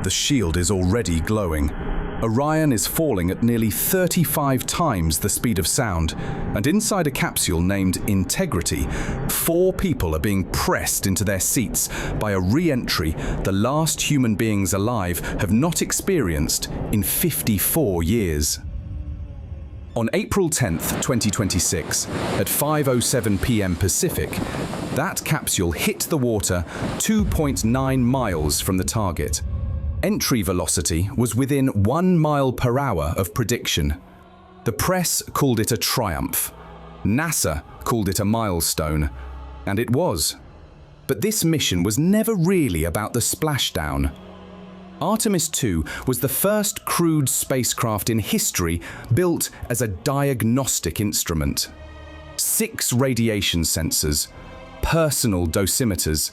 The shield is already glowing. Orion is falling at nearly 35 times the speed of sound, and inside a capsule named Integrity, 4 people are being pressed into their seats by a re-entry the last human beings alive have not experienced in 54 years. On April 10th, 2026, at 5:07 p.m. Pacific, that capsule hit the water 2.9 miles from the target. Entry velocity was within 1 mile per hour of prediction. The press called it a triumph. NASA called it a milestone. And it was. But this mission was never really about the splashdown. Artemis II was the first crewed spacecraft in history built as a diagnostic instrument. 6 radiation sensors, personal dosimeters,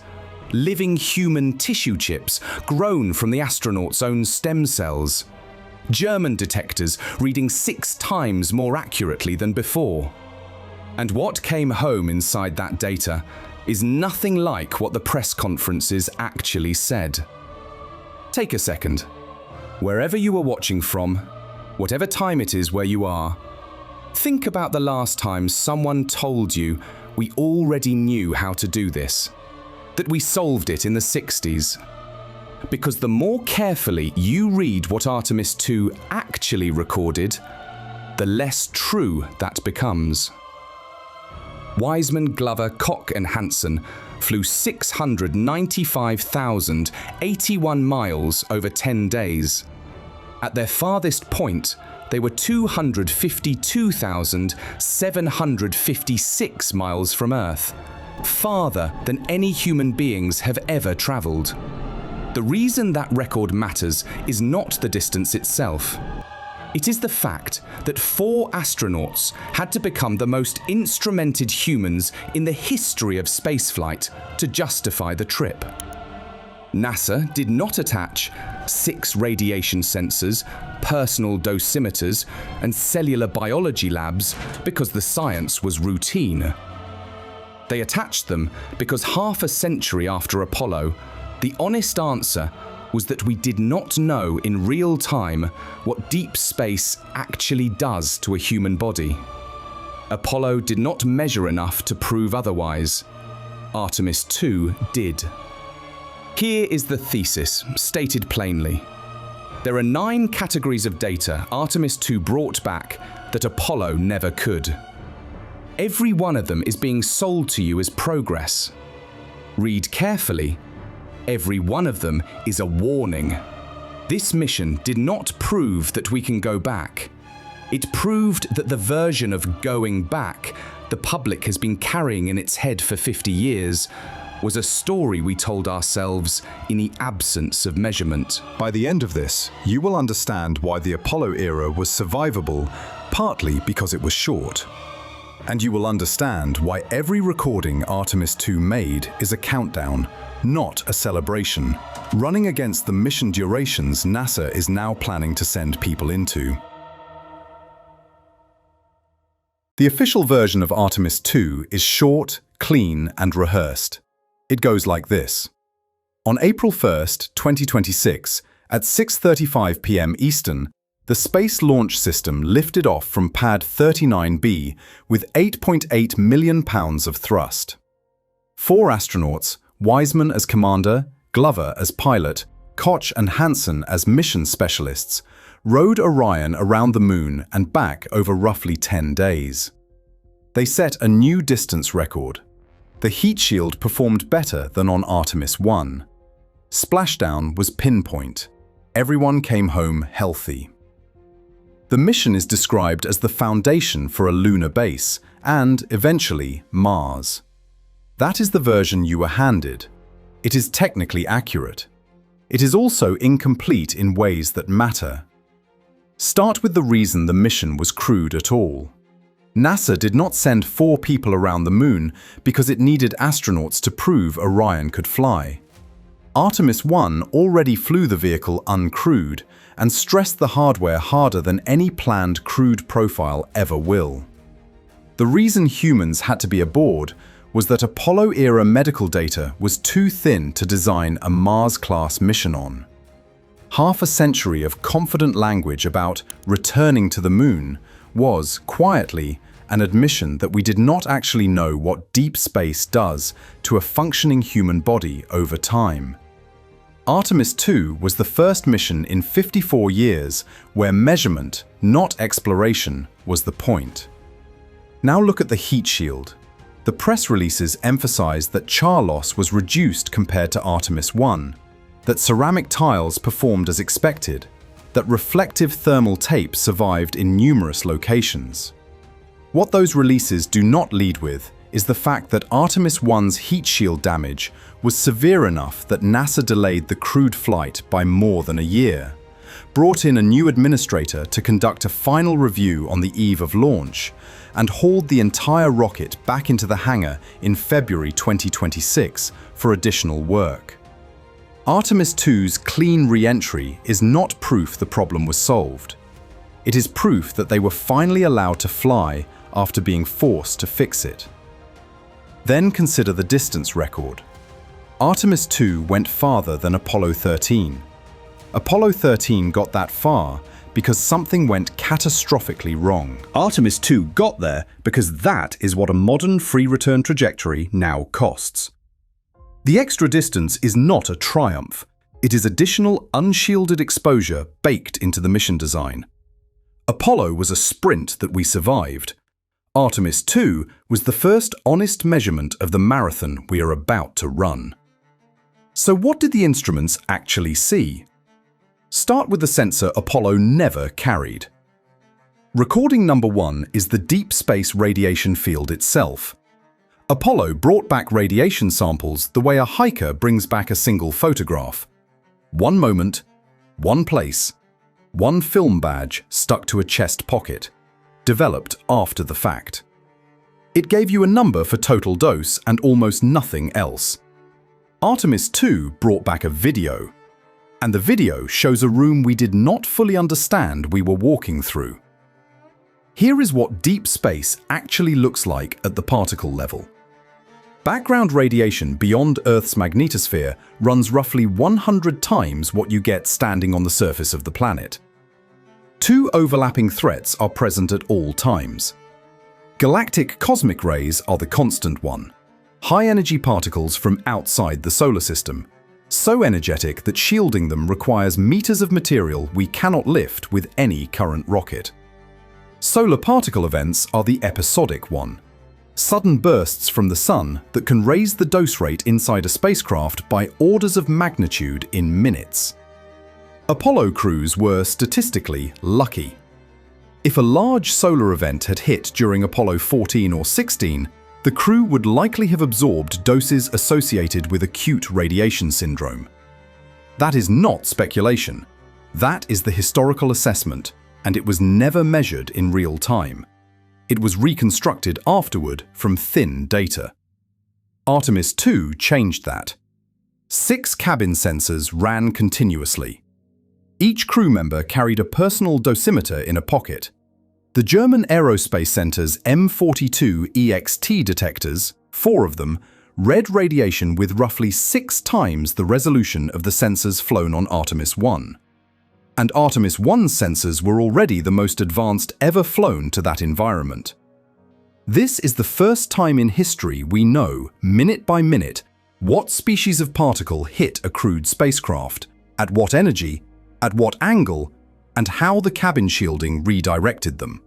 living human tissue chips grown from the astronauts' own stem cells, German detectors reading 6 times more accurately than before. And what came home inside that data is nothing like what the press conferences actually said. Take a second. Wherever you are watching from, whatever time it is where you are, think about the last time someone told you we already knew how to do this, that we solved it in the 60s. Because the more carefully you read what Artemis II actually recorded, the less true that becomes. Wiseman, Glover, Koch and Hansen flew 695,081 miles over 10 days. At their farthest point, they were 252,756 miles from Earth, farther than any human beings have ever traveled. The reason that record matters is not the distance itself. It is the fact that 4 astronauts had to become the most instrumented humans in the history of spaceflight to justify the trip. NASA did not attach 6 radiation sensors, personal dosimeters, and cellular biology labs because the science was routine. They attached them because half a century after Apollo, the honest answer was that we did not know in real time what deep space actually does to a human body. Apollo did not measure enough to prove otherwise. Artemis II did. Here is the thesis, stated plainly. There are 9 categories of data Artemis II brought back that Apollo never could. Every one of them is being sold to you as progress. Read carefully. Every one of them is a warning. This mission did not prove that we can go back. It proved that the version of going back the public has been carrying in its head for 50 years was a story we told ourselves in the absence of measurement. By the end of this, you will understand why the Apollo era was survivable, partly because it was short. And you will understand why every recording Artemis II made is a countdown, not a celebration, running against the mission durations NASA is now planning to send people into. The official version of Artemis II is short, clean, and rehearsed. It goes like this. On April 1st, 2026, at 6:35 p.m. Eastern, the Space Launch System lifted off from Pad 39B with 8.8 million pounds of thrust. 4 astronauts, Wiseman as commander, Glover as pilot, Koch and Hansen as mission specialists, rode Orion around the Moon and back over roughly 10 days. They set a new distance record. The heat shield performed better than on Artemis I. Splashdown was pinpoint. Everyone came home healthy. The mission is described as the foundation for a lunar base and, eventually, Mars. That is the version you were handed. It is technically accurate. It is also incomplete in ways that matter. Start with the reason the mission was crewed at all. NASA did not send 4 people around the Moon because it needed astronauts to prove Orion could fly. Artemis I already flew the vehicle uncrewed and stressed the hardware harder than any planned crewed profile ever will. The reason humans had to be aboard was that Apollo-era medical data was too thin to design a Mars-class mission on. half a century of confident language about returning to the moon was, quietly, an admission that we did not actually know what deep space does to a functioning human body over time. Artemis II was the first mission in 54 years where measurement, not exploration, was the point. Now look at the heat shield. The press releases emphasized that char loss was reduced compared to Artemis I, that ceramic tiles performed as expected, that reflective thermal tape survived in numerous locations. What those releases do not lead with is the fact that Artemis I's heat shield damage was severe enough that NASA delayed the crewed flight by more than a year, brought in a new administrator to conduct a final review on the eve of launch, and hauled the entire rocket back into the hangar in February 2026 for additional work. Artemis II's clean re-entry is not proof the problem was solved. It is proof that they were finally allowed to fly after being forced to fix it. Then consider the distance record. Artemis II went farther than Apollo 13. Apollo 13 got that far because something went catastrophically wrong. Artemis II got there because that is what a modern free return trajectory now costs. The extra distance is not a triumph. It is additional unshielded exposure baked into the mission design. Apollo was a sprint that we survived. Artemis II was the first honest measurement of the marathon we are about to run. So what did the instruments actually see? Start with the sensor Apollo never carried. Recording number 1 is the deep space radiation field itself. Apollo brought back radiation samples the way a hiker brings back a single photograph. One moment, one place, one film badge stuck to a chest pocket, developed after the fact. It gave you a number for total dose and almost nothing else. Artemis II brought back a video, and the video shows a room we did not fully understand we were walking through. Here is what deep space actually looks like at the particle level. Background radiation beyond Earth's magnetosphere runs roughly 100 times what you get standing on the surface of the planet. Two overlapping threats are present at all times. Galactic cosmic rays are the constant one, high-energy particles from outside the solar system, so energetic that shielding them requires meters of material we cannot lift with any current rocket. Solar particle events are the episodic one, sudden bursts from the sun that can raise the dose rate inside a spacecraft by orders of magnitude in minutes. Apollo crews were statistically lucky. If a large solar event had hit during Apollo 14 or 16, the crew would likely have absorbed doses associated with acute radiation syndrome. That is not speculation. That is the historical assessment, and it was never measured in real time. It was reconstructed afterward from thin data. Artemis II changed that. 6 cabin sensors ran continuously. Each crew member carried a personal dosimeter in a pocket. The German Aerospace Center's M42 EXT detectors, 4 of them, read radiation with roughly 6 times the resolution of the sensors flown on Artemis I. And Artemis I's sensors were already the most advanced ever flown to that environment. This is the first time in history we know, minute by minute, what species of particle hit a crewed spacecraft, at what energy, at what angle, and how the cabin shielding redirected them.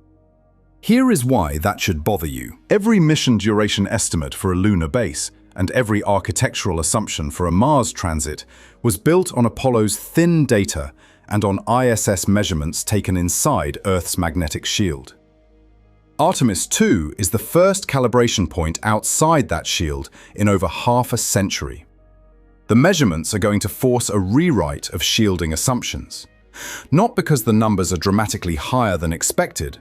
Here is why that should bother you. Every mission duration estimate for a lunar base and every architectural assumption for a Mars transit was built on Apollo's thin data and on ISS measurements taken inside Earth's magnetic shield. Artemis II is the first calibration point outside that shield in over half a century. The measurements are going to force a rewrite of shielding assumptions. Not because the numbers are dramatically higher than expected,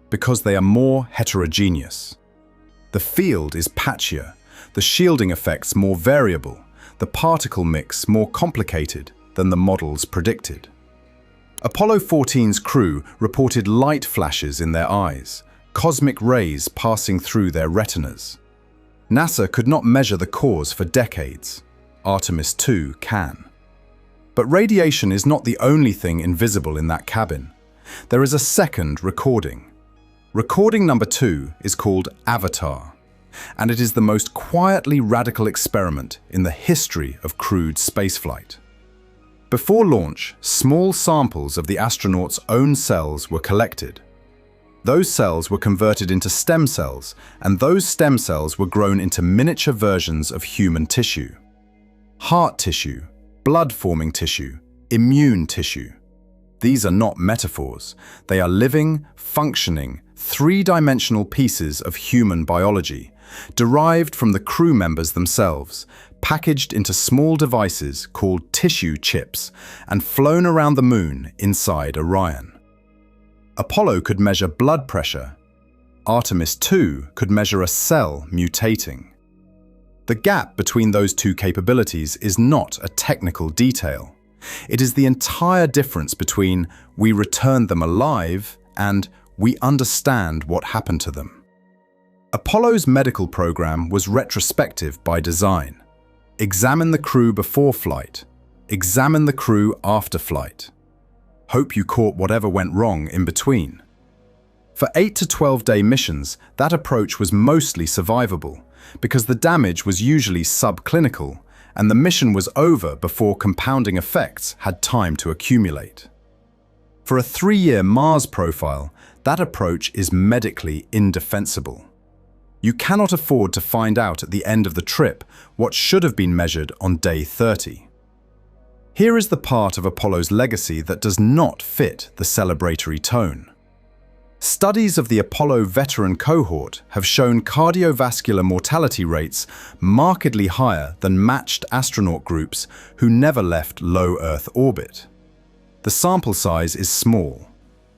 because they are more heterogeneous. The field is patchier, the shielding effects more variable, the particle mix more complicated than the models predicted. Apollo 14's crew reported light flashes in their eyes, cosmic rays passing through their retinas. NASA could not measure the cause for decades. Artemis II can. But radiation is not the only thing invisible in that cabin. There is a second recording. Recording number 2 is called Avatar, and it is the most quietly radical experiment in the history of crewed spaceflight. Before launch, small samples of the astronauts' own cells were collected. Those cells were converted into stem cells, and those stem cells were grown into miniature versions of human tissue. Heart tissue, blood-forming tissue, immune tissue. These are not metaphors. They are living, functioning, three-dimensional pieces of human biology, derived from the crew members themselves, packaged into small devices called tissue chips, and flown around the moon inside Orion. Apollo could measure blood pressure. Artemis II could measure a cell mutating. The gap between those two capabilities is not a technical detail. It is the entire difference between "we returned them alive" and "we understand what happened to them." Apollo's medical program was retrospective by design. Examine the crew before flight. Examine the crew after flight. Hope you caught whatever went wrong in between. For 8 to 12-day missions, that approach was mostly survivable because the damage was usually subclinical and the mission was over before compounding effects had time to accumulate. For a 3-year Mars profile, that approach is medically indefensible. You cannot afford to find out at the end of the trip what should have been measured on day 30. Here is the part of Apollo's legacy that does not fit the celebratory tone. Studies of the Apollo veteran cohort have shown cardiovascular mortality rates markedly higher than matched astronaut groups who never left low Earth orbit. The sample size is small.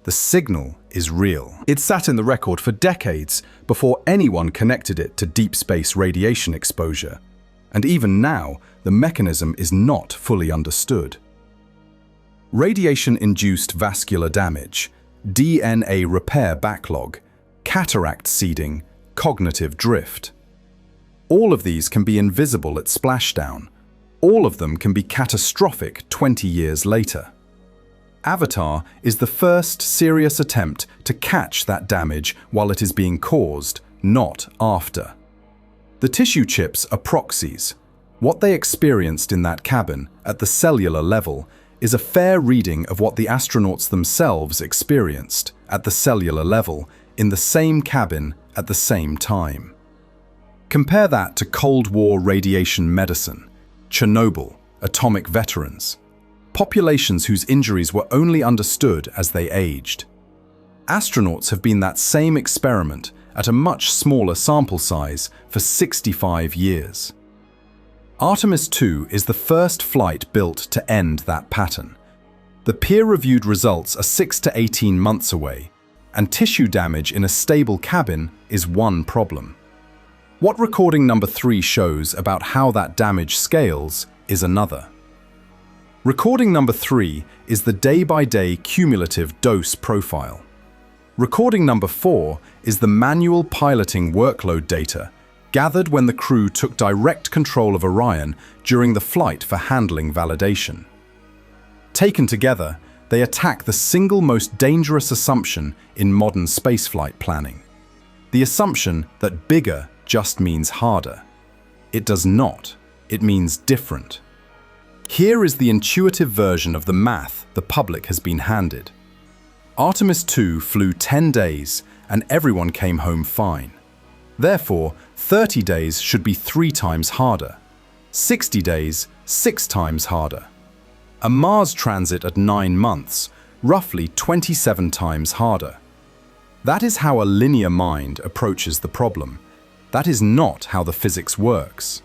The signal is real. It sat in the record for decades before anyone connected it to deep space radiation exposure. And even now, the mechanism is not fully understood. Radiation-induced vascular damage, DNA repair backlog, cataract seeding, cognitive drift. All of these can be invisible at splashdown. All of them can be catastrophic 20 years later. Avatar is the first serious attempt to catch that damage while it is being caused, not after. The tissue chips are proxies. What they experienced in that cabin, at the cellular level, is a fair reading of what the astronauts themselves experienced, at the cellular level, in the same cabin at the same time. Compare that to Cold War radiation medicine, Chernobyl, atomic veterans, populations whose injuries were only understood as they aged. Astronauts have been that same experiment at a much smaller sample size for 65 years. Artemis II is the first flight built to end that pattern. The peer-reviewed results are 6 to 18 months away, and tissue damage in a stable cabin is one problem. What recording number 3 shows about how that damage scales is another. Recording number 3 is the day-by-day cumulative dose profile. Recording number 4 is the manual piloting workload data gathered when the crew took direct control of Orion during the flight for handling validation. Taken together, they attack the single most dangerous assumption in modern spaceflight planning. The assumption that bigger just means harder. It does not. It means different. Here is the intuitive version of the math the public has been handed. Artemis II flew 10 days and everyone came home fine. Therefore, 30 days should be 3 times harder. 60 days, 6 times harder. A Mars transit at 9 months, roughly 27 times harder. That is how a linear mind approaches the problem. That is not how the physics works.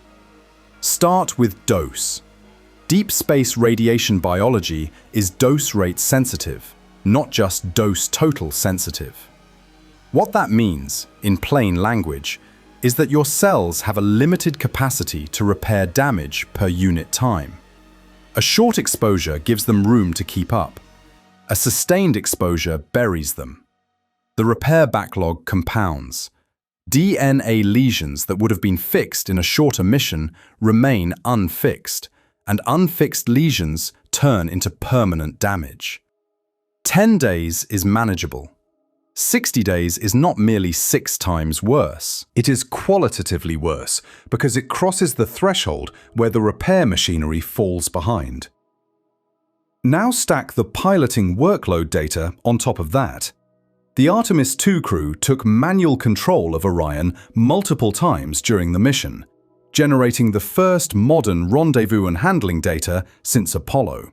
Start with dose. Deep space radiation biology is dose rate sensitive, not just dose total sensitive. What that means, in plain language, is that your cells have a limited capacity to repair damage per unit time. A short exposure gives them room to keep up. A sustained exposure buries them. The repair backlog compounds. DNA lesions that would have been fixed in a shorter mission remain unfixed, and unfixed lesions turn into permanent damage. 10 days is manageable. 60 days is not merely 6 times worse. It is qualitatively worse because it crosses the threshold where the repair machinery falls behind. Now stack the piloting workload data on top of that. The Artemis II crew took manual control of Orion multiple times during the mission, generating the first modern rendezvous and handling data since Apollo.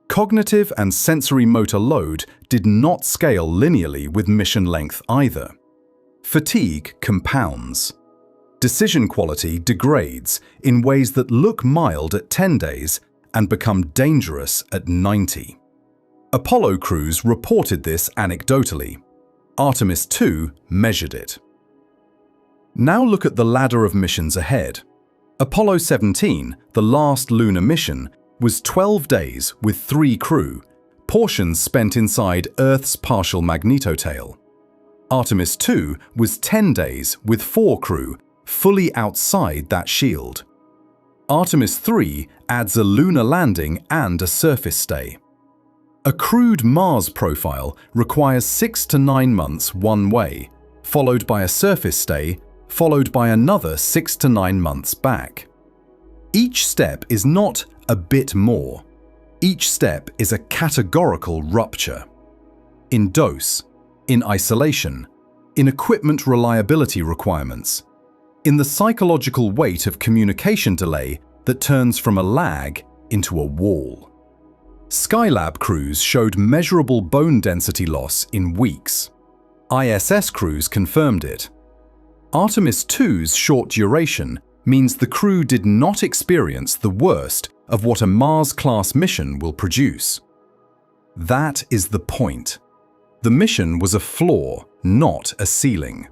Cognitive and sensory motor load did not scale linearly with mission length either. Fatigue compounds. Decision quality degrades in ways that look mild at 10 days and become dangerous at 90. Apollo crews reported this anecdotally. Artemis II measured it. Now look at the ladder of missions ahead. Apollo 17, the last lunar mission, was 12 days with 3 crew, portions spent inside Earth's partial magnetotail. Artemis II was 10 days with 4 crew, fully outside that shield. Artemis III adds a lunar landing and a surface stay. A crewed Mars profile requires 6 to 9 months one way, followed by a surface stay, followed by another 6 to 9 months back. Each step is not a bit more. Each step is a categorical rupture. In dose, in isolation, in equipment reliability requirements, in the psychological weight of communication delay that turns from a lag into a wall. Skylab crews showed measurable bone density loss in weeks. ISS crews confirmed it. Artemis II's short duration means the crew did not experience the worst of what a Mars-class mission will produce. That is the point. The mission was a floor, not a ceiling.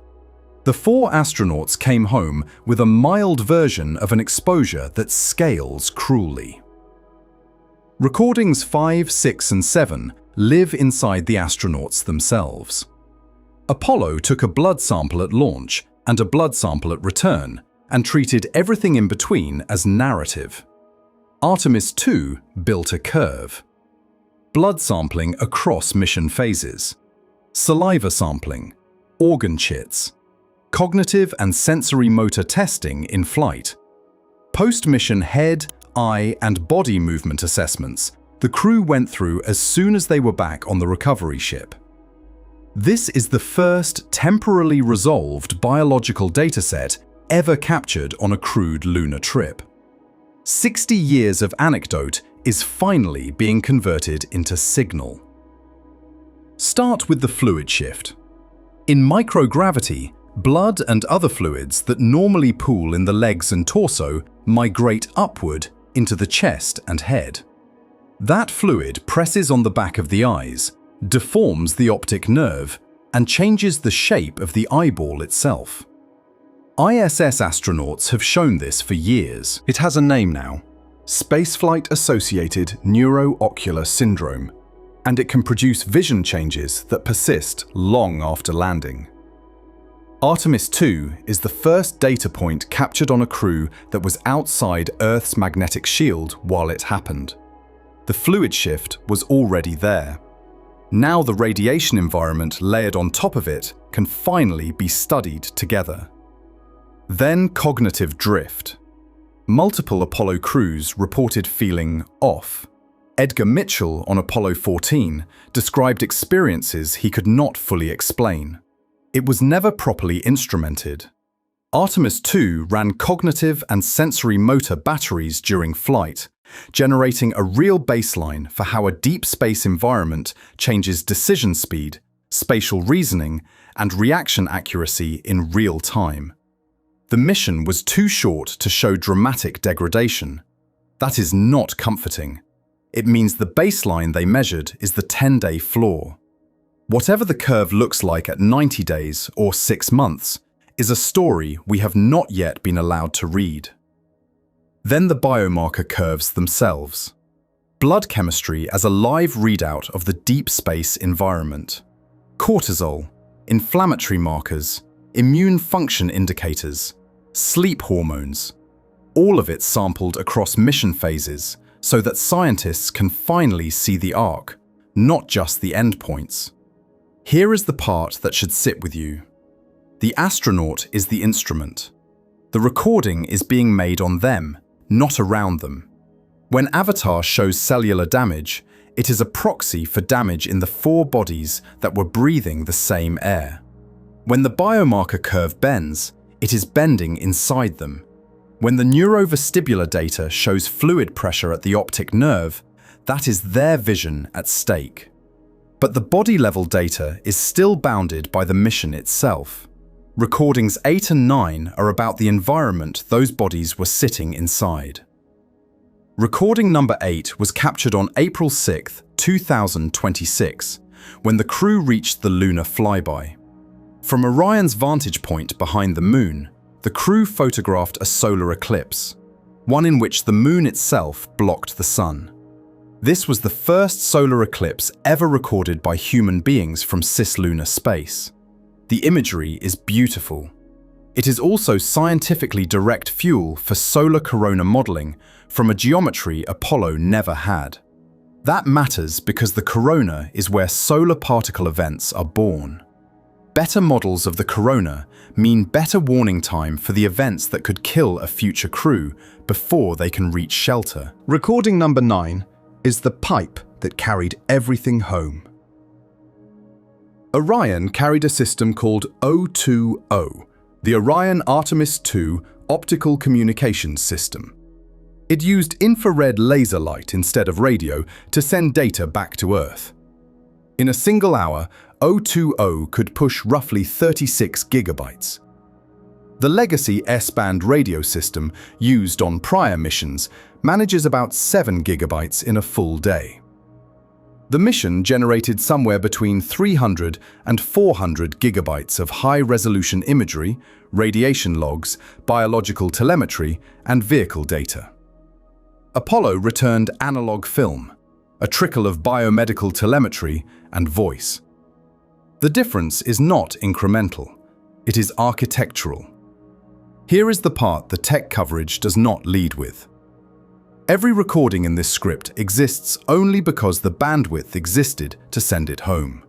The 4 astronauts came home with a mild version of an exposure that scales cruelly. Recordings 5, 6, and 7 live inside the astronauts themselves. Apollo took a blood sample at launch and a blood sample at return, and treated everything in between as narrative. Artemis II built a curve. Blood sampling across mission phases. Saliva sampling. Organ chits. Cognitive and sensory motor testing in flight. Post-mission head, eye, and body movement assessments the crew went through as soon as they were back on the recovery ship. This is the first temporally resolved biological dataset ever captured on a crewed lunar trip. 60 years of anecdote is finally being converted into signal. Start with the fluid shift. In microgravity, blood and other fluids that normally pool in the legs and torso migrate upward into the chest and head. That fluid presses on the back of the eyes, deforms the optic nerve, and changes the shape of the eyeball itself. ISS astronauts have shown this for years. It has a name now: spaceflight-associated neuroocular syndrome, and it can produce vision changes that persist long after landing. Artemis II is the first data point captured on a crew that was outside Earth's magnetic shield while it happened. The fluid shift was already there. Now the radiation environment layered on top of it can finally be studied together. Then cognitive drift. Multiple Apollo crews reported feeling off. Edgar Mitchell on Apollo 14 described experiences he could not fully explain. It was never properly instrumented. Artemis II ran cognitive and sensory motor batteries during flight, generating a real baseline for how a deep space environment changes decision speed, spatial reasoning, and reaction accuracy in real time. The mission was too short to show dramatic degradation. That is not comforting. It means the baseline they measured is the 10-day floor. Whatever the curve looks like at 90 days or 6 months is a story we have not yet been allowed to read. Then the biomarker curves themselves. Blood chemistry as a live readout of the deep space environment. Cortisol, inflammatory markers, immune function indicators, sleep hormones. All of it sampled across mission phases, so that scientists can finally see the arc, not just the endpoints. Here is the part that should sit with you. The astronaut is the instrument. The recording is being made on them, not around them. When Avatar shows cellular damage, it is a proxy for damage in the four bodies that were breathing the same air. When the biomarker curve bends, it is bending inside them. When the neurovestibular data shows fluid pressure at the optic nerve, that is their vision at stake. But the body-level data is still bounded by the mission itself. Recordings 8 and 9 are about the environment those bodies were sitting inside. Recording number 8 was captured on April 6, 2026, when the crew reached the lunar flyby. From Orion's vantage point behind the moon, the crew photographed a solar eclipse, one in which the moon itself blocked the sun. This was the first solar eclipse ever recorded by human beings from cislunar space. The imagery is beautiful. It is also scientifically direct fuel for solar corona modeling from a geometry Apollo never had. That matters because the corona is where solar particle events are born. Better models of the corona mean better warning time for the events that could kill a future crew before they can reach shelter. Recording number 9 is the pipe that carried everything home. Orion carried a system called O2O, the Orion Artemis II optical communications system. It used infrared laser light instead of radio to send data back to Earth. In a single hour, O2O could push roughly 36 gigabytes. The legacy S-band radio system used on prior missions manages about 7 gigabytes in a full day. The mission generated somewhere between 300 and 400 gigabytes of high-resolution imagery, radiation logs, biological telemetry, and vehicle data. Apollo returned analog film, a trickle of biomedical telemetry, and voice. The difference is not incremental, it is architectural. Here is the part the tech coverage does not lead with. Every recording in this script exists only because the bandwidth existed to send it home.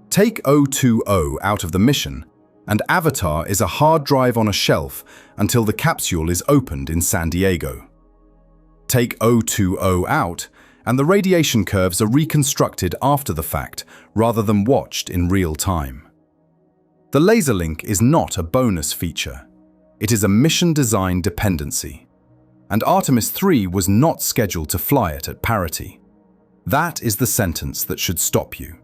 Take O2O out of the mission, and Avatar is a hard drive on a shelf until the capsule is opened in San Diego. Take O2O out, and the radiation curves are reconstructed after the fact rather than watched in real time. The laser link is not a bonus feature. It is a mission design dependency. And Artemis III was not scheduled to fly it at parity. That is the sentence that should stop you.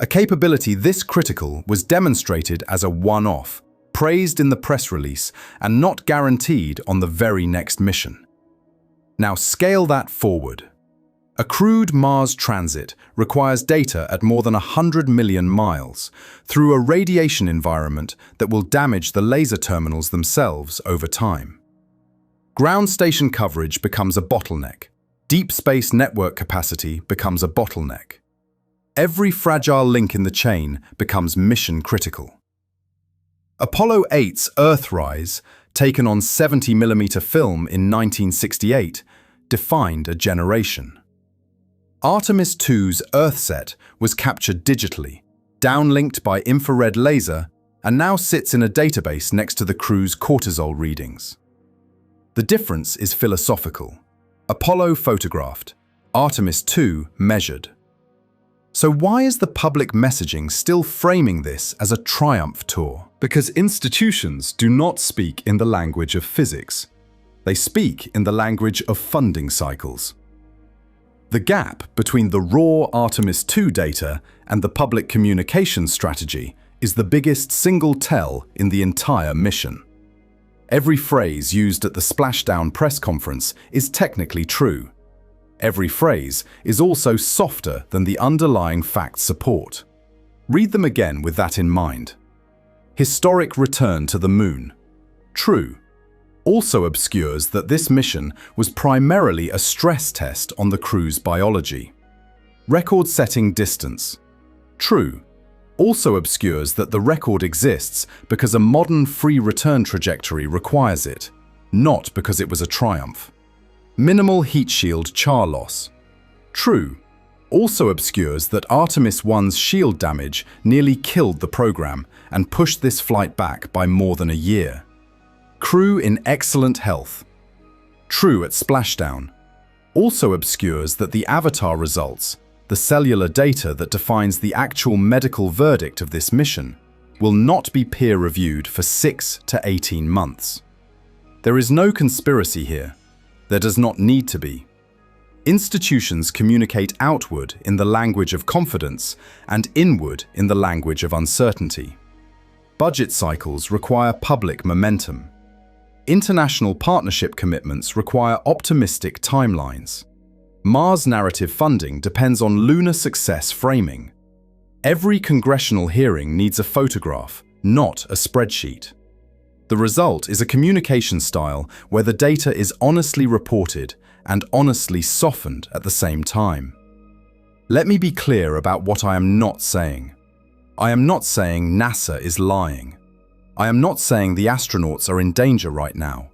A capability this critical was demonstrated as a one-off, praised in the press release, and not guaranteed on the very next mission. Now scale that forward. A crewed Mars transit requires data at more than 100 million miles through a radiation environment that will damage the laser terminals themselves over time. Ground station coverage becomes a bottleneck. Deep space network capacity becomes a bottleneck. Every fragile link in the chain becomes mission critical. Apollo 8's Earthrise, taken on 70mm film in 1968, defined a generation. Artemis II's Earthset was captured digitally, downlinked by infrared laser, and now sits in a database next to the crew's cortisol readings. The difference is philosophical. Apollo photographed, Artemis II measured. So why is the public messaging still framing this as a triumph tour? Because institutions do not speak in the language of physics. They speak in the language of funding cycles. The gap between the raw Artemis II data and the public communications strategy is the biggest single tell in the entire mission. Every phrase used at the splashdown press conference is technically true. Every phrase is also softer than the underlying fact support. Read them again with that in mind. Historic return to the moon. True. Also obscures that this mission was primarily a stress test on the crew's biology. Record-setting distance. True. Also obscures that the record exists because a modern free return trajectory requires it, not because it was a triumph. Minimal heat shield char loss. True. Also obscures that Artemis I's shield damage nearly killed the program and pushed this flight back by more than a year. Crew in excellent health. True at splashdown. Also obscures that the avatar results, the cellular data that defines the actual medical verdict of this mission, will not be peer-reviewed for 6 to 18 months. There is no conspiracy here. There does not need to be. Institutions communicate outward in the language of confidence and inward in the language of uncertainty. Budget cycles require public momentum. International partnership commitments require optimistic timelines. Mars narrative funding depends on lunar success framing. Every congressional hearing needs a photograph, not a spreadsheet. The result is a communication style where the data is honestly reported and honestly softened at the same time. Let me be clear about what I am not saying. I am not saying NASA is lying. I am not saying the astronauts are in danger right now.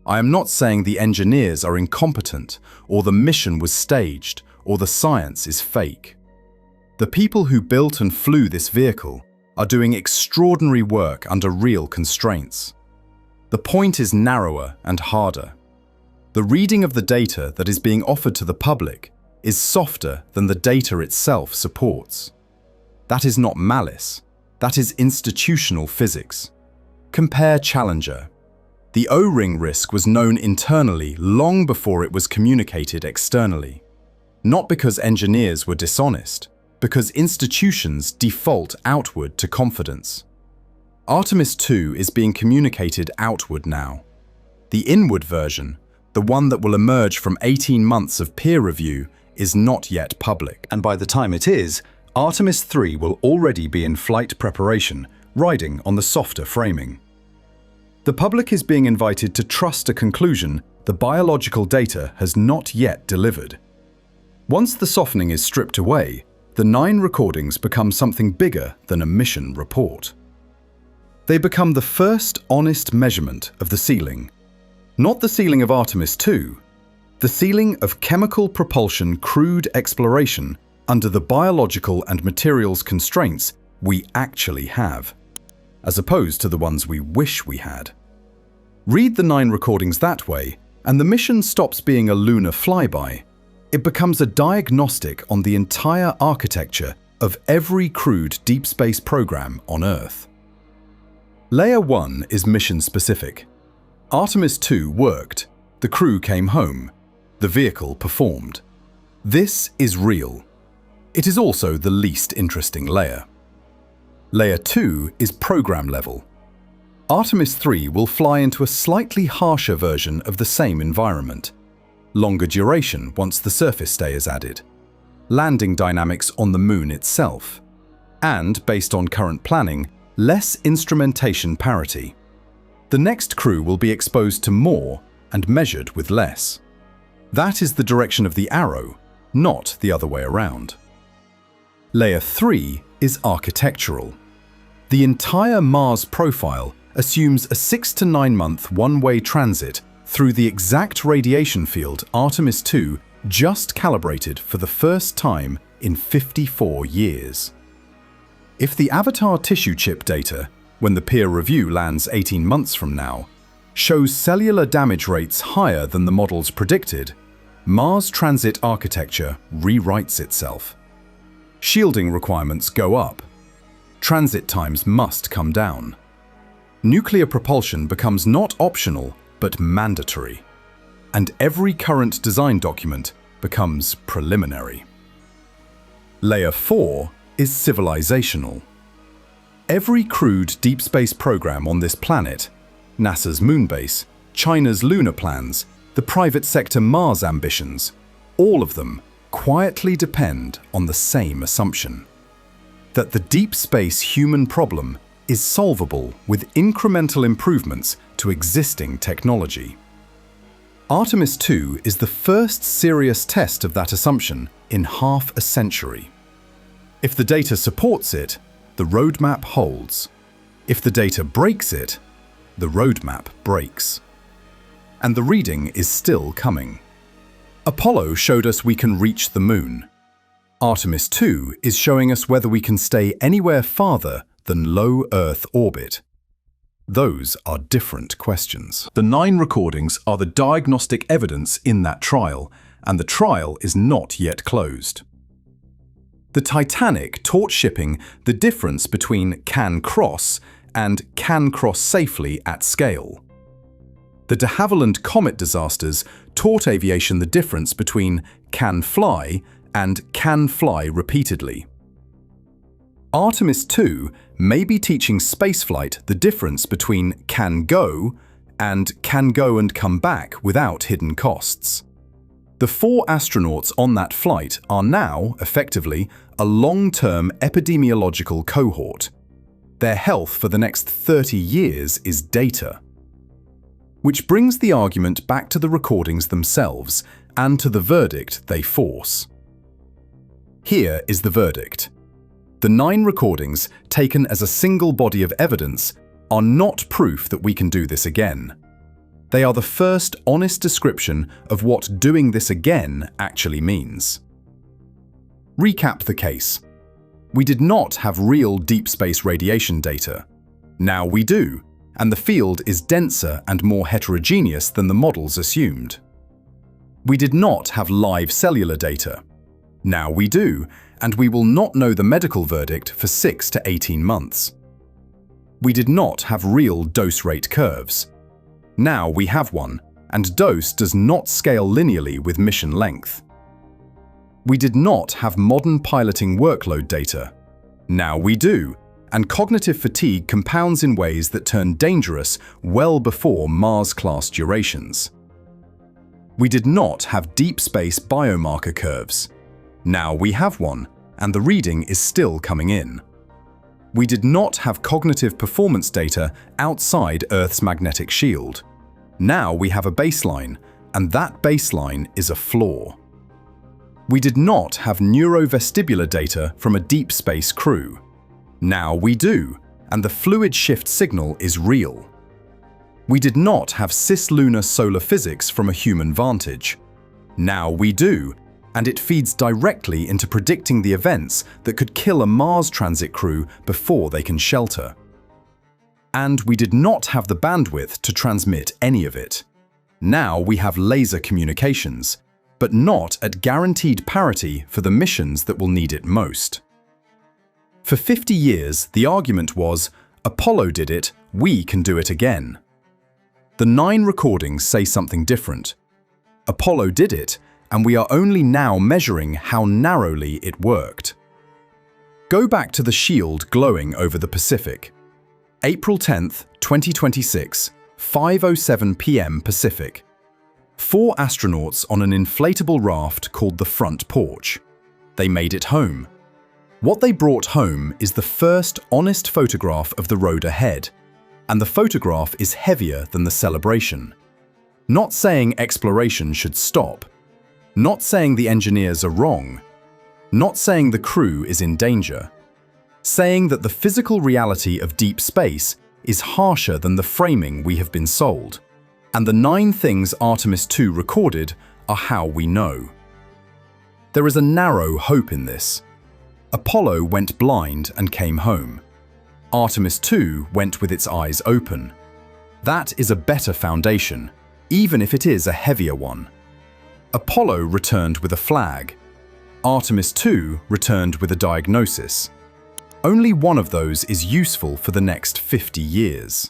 I am not saying the engineers are incompetent, or the mission was staged, or the science is fake. The people who built and flew this vehicle are doing extraordinary work under real constraints. The point is narrower and harder. The reading of the data that is being offered to the public is softer than the data itself supports. That is not malice. That is institutional physics. Compare Challenger. The O-ring risk was known internally long before it was communicated externally. Not because engineers were dishonest, because institutions default outward to confidence. Artemis II is being communicated outward now. The inward version, the one that will emerge from 18 months of peer review, is not yet public. And by the time it is, Artemis III will already be in flight preparation, riding on the softer framing. The public is being invited to trust a conclusion the biological data has not yet delivered. Once the softening is stripped away, the 9 recordings become something bigger than a mission report. They become the first honest measurement of the ceiling. Not the ceiling of Artemis II, the ceiling of chemical propulsion crewed exploration under the biological and materials constraints we actually have, as opposed to the ones we wish we had. Read the 9 recordings that way, and the mission stops being a lunar flyby. It becomes a diagnostic on the entire architecture of every crewed deep space program on Earth. Layer 1 is mission-specific. Artemis II worked, the crew came home, the vehicle performed. This is real. It is also the least interesting layer. Layer 2 is program level. Artemis III will fly into a slightly harsher version of the same environment. Longer duration once the surface stay is added. Landing dynamics on the Moon itself. And, based on current planning, less instrumentation parity. The next crew will be exposed to more and measured with less. That is the direction of the arrow, not the other way around. Layer 3 is architectural. The entire Mars profile assumes a 6 to 9 month one-way transit through the exact radiation field Artemis II just calibrated for the first time in 54 years. If the avatar tissue chip data, when the peer review lands 18 months from now, shows cellular damage rates higher than the models predicted, Mars transit architecture rewrites itself. Shielding requirements go up. Transit times must come down. Nuclear propulsion becomes not optional, but mandatory. And every current design document becomes preliminary. Layer 4 is civilizational. Every crewed deep space program on this planet, NASA's moon base, China's lunar plans, the private sector Mars ambitions, all of them quietly depend on the same assumption: that the deep space human problem is solvable with incremental improvements to existing technology. Artemis II is the first serious test of that assumption in half a century. If the data supports it, the roadmap holds. If the data breaks it, the roadmap breaks. And the reading is still coming. Apollo showed us we can reach the moon. Artemis II is showing us whether we can stay anywhere farther than low Earth orbit. Those are different questions. The 9 recordings are the diagnostic evidence in that trial, and the trial is not yet closed. The Titanic taught shipping the difference between can cross and can cross safely at scale. The de Havilland Comet disasters taught aviation the difference between can fly and can fly repeatedly. Artemis II may be teaching spaceflight the difference between can go and come back without hidden costs. The 4 astronauts on that flight are now, effectively, a long-term epidemiological cohort. Their health for the next 30 years is data. Which brings the argument back to the recordings themselves and to the verdict they force. Here is the verdict. The 9 recordings, taken as a single body of evidence, are not proof that we can do this again. They are the first honest description of what doing this again actually means. Recap the case. We did not have real deep space radiation data. Now we do, and the field is denser and more heterogeneous than the models assumed. We did not have live cellular data. Now we do, and we will not know the medical verdict for 6 to 18 months. We did not have real dose rate curves. Now we have one, and dose does not scale linearly with mission length. We did not have modern piloting workload data. Now we do, and cognitive fatigue compounds in ways that turn dangerous well before Mars-class durations. We did not have deep space biomarker curves. Now we have one, and the reading is still coming in. We did not have cognitive performance data outside Earth's magnetic shield. Now we have a baseline, and that baseline is a flaw. We did not have neurovestibular data from a deep space crew. Now we do, and the fluid shift signal is real. We did not have cislunar solar physics from a human vantage. Now we do, and it feeds directly into predicting the events that could kill a Mars transit crew before they can shelter. And we did not have the bandwidth to transmit any of it. Now we have laser communications, but not at guaranteed parity for the missions that will need it most. For 50 years, the argument was, Apollo did it, we can do it again. The 9 recordings say something different. Apollo did it, and we are only now measuring how narrowly it worked. Go back to the shield glowing over the Pacific. April 10th, 2026, 5:07 p.m. Pacific. 4 astronauts on an inflatable raft called the front porch. They made it home. What they brought home is the first honest photograph of the road ahead, and the photograph is heavier than the celebration. Not saying exploration should stop. Not saying the engineers are wrong. Not saying the crew is in danger. Saying that the physical reality of deep space is harsher than the framing we have been sold. And the 9 things Artemis II recorded are how we know. There is a narrow hope in this. Apollo went blind and came home. Artemis II went with its eyes open. That is a better foundation, even if it is a heavier one. Apollo returned with a flag. Artemis II returned with a diagnosis. Only one of those is useful for the next 50 years.